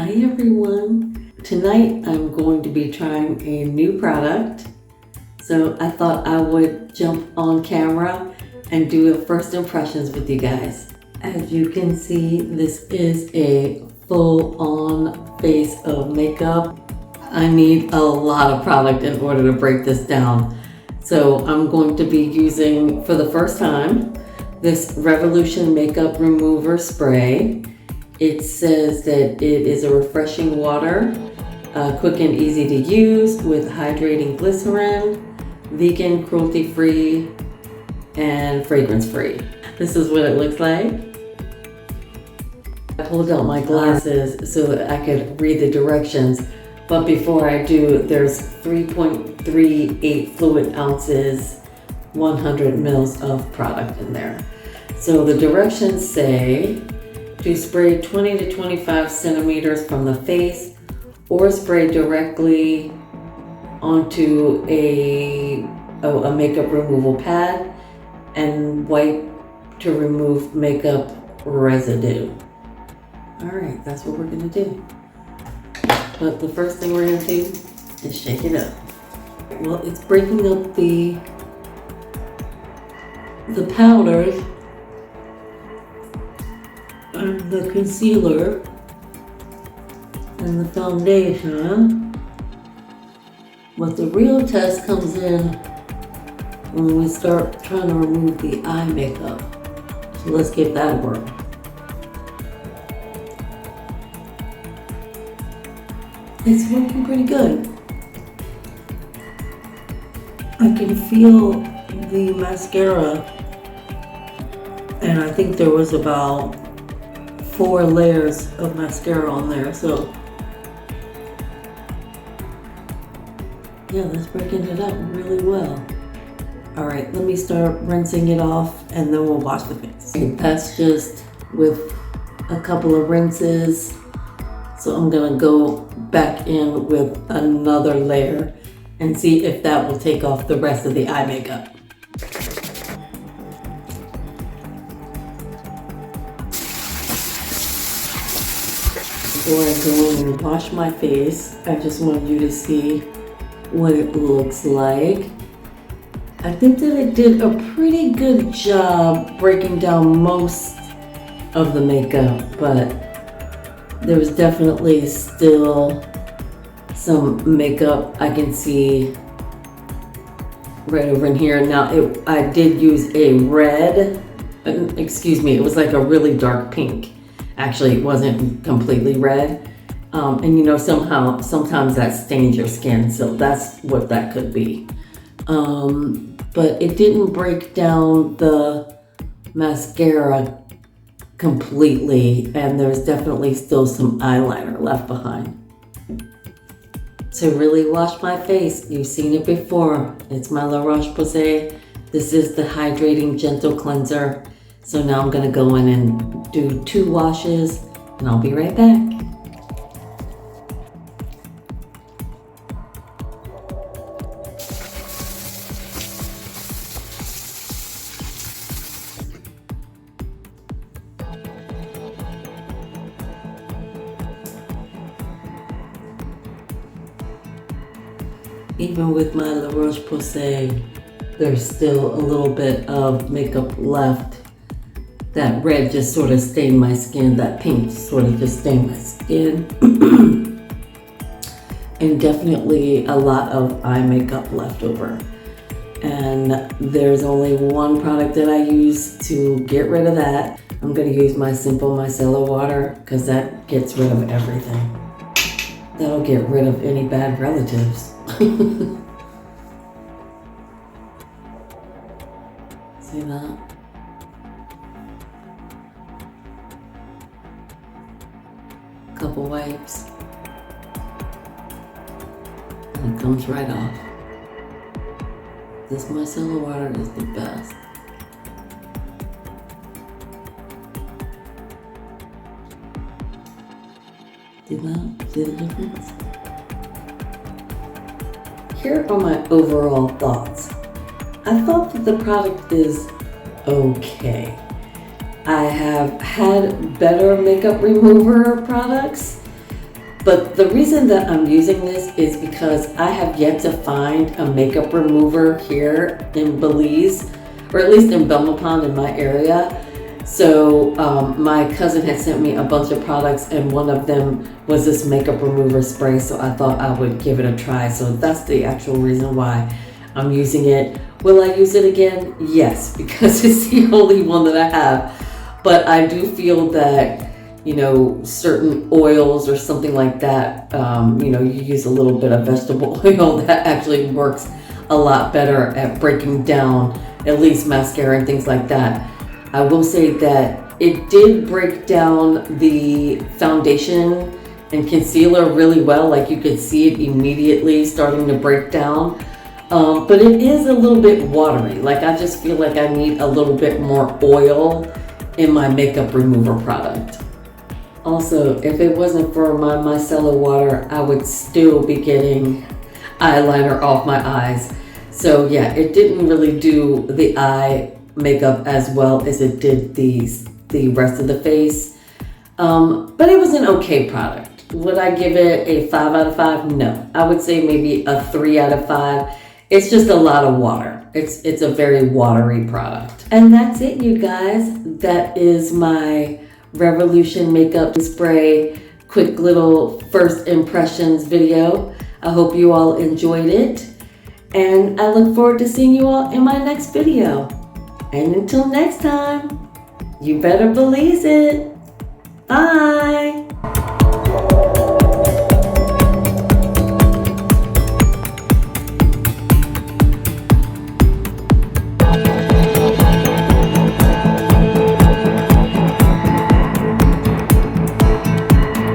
Hi everyone! Tonight I'm going to be trying a new product. So I thought I would jump on camera and do a first impressions with you guys. As you can see, this is a full-on face of makeup. I need a lot of product in order to break this down. So I'm going to be using, for the first time, this Revolution Makeup Remover Spray. It says that it is a refreshing water, quick and easy to use with hydrating glycerin, vegan, cruelty-free, and fragrance-free. This is what it looks like. I pulled out my glasses so that I could read the directions, but before I do, there's 3.38 fluid ounces, 100 mils of product in there. So the directions say to spray 20 to 25 centimeters from the face or spray directly onto a makeup removal pad and wipe to remove makeup residue. All right, that's what we're gonna do. But the first thing we're gonna do is shake it up. Well, it's breaking up the powders and the concealer and the foundation, but the real test comes in when we start trying to remove the eye makeup. So let's give that a whirl. It's working pretty good. I can feel the mascara, and I think there was about 4 layers of mascara on there, so yeah, that's breaking it up really well. All right, let me start rinsing it off and then we'll wash the face. Okay, that's just with a couple of rinses. So I'm gonna go back in with another layer and see if that will take off the rest of the eye makeup. Before I go in and wash my face, I just want you to see what it looks like. I think that it did a pretty good job breaking down most of the makeup, but there's definitely still some makeup I can see right over in here. Now, I did use a red, it was like a really dark pink. Actually, it wasn't completely red. And you know, sometimes that stains your skin, so that's what that could be. But it didn't break down the mascara completely, and there's definitely still some eyeliner left behind. To really wash my face, you've seen it before. It's my La Roche-Posay. This is the Hydrating Gentle Cleanser. So now I'm gonna go in and do 2 washes, and I'll be right back. Even with my La Roche-Posay, there's still a little bit of makeup left. That red just sort of stained my skin, that pink sort of just stained my skin. And definitely a lot of eye makeup left over. And there's only one product that I use to get rid of that. I'm gonna use my Simple Micellar Water because that gets rid of everything. That'll get rid of any bad relatives. See that? Couple wipes. And it comes right off. This micellar water is the best. See that? See the difference? Here are my overall thoughts. I thought that the product is okay. I have had better makeup remover products, But the reason that I'm using this is because I have yet to find a makeup remover here in Belize, or at least in Belmopan in my area. So my cousin had sent me a bunch of products, and one of them was this makeup remover spray, so I thought I would give it a try. So that's the actual reason why I'm using it. Will I use it again? Yes, because it's the only one that I have. But I do feel that, you know, certain oils or something like that, you know, you use a little bit of vegetable oil, that actually works a lot better at breaking down at least mascara and things like that. I will say that it did break down the foundation and concealer really well. Like, you could see it immediately starting to break down. But it is a little bit watery. Like, I just feel like I need a little bit more oil in my makeup remover product. Also, if it wasn't for my micellar water, I would still be getting eyeliner off my eyes. So yeah, it didn't really do the eye makeup as well as it did the rest of the face. But it was an okay product. Would I give it a 5 out of 5? No. I would say maybe a 3 out of 5. It's just a lot of water. It's a very watery product. And that's it, you guys. That is my Revolution makeup spray quick little first impressions video. I hope you all enjoyed it, and I look forward to seeing you all in my next video. And until next time, you better believe it. Bye.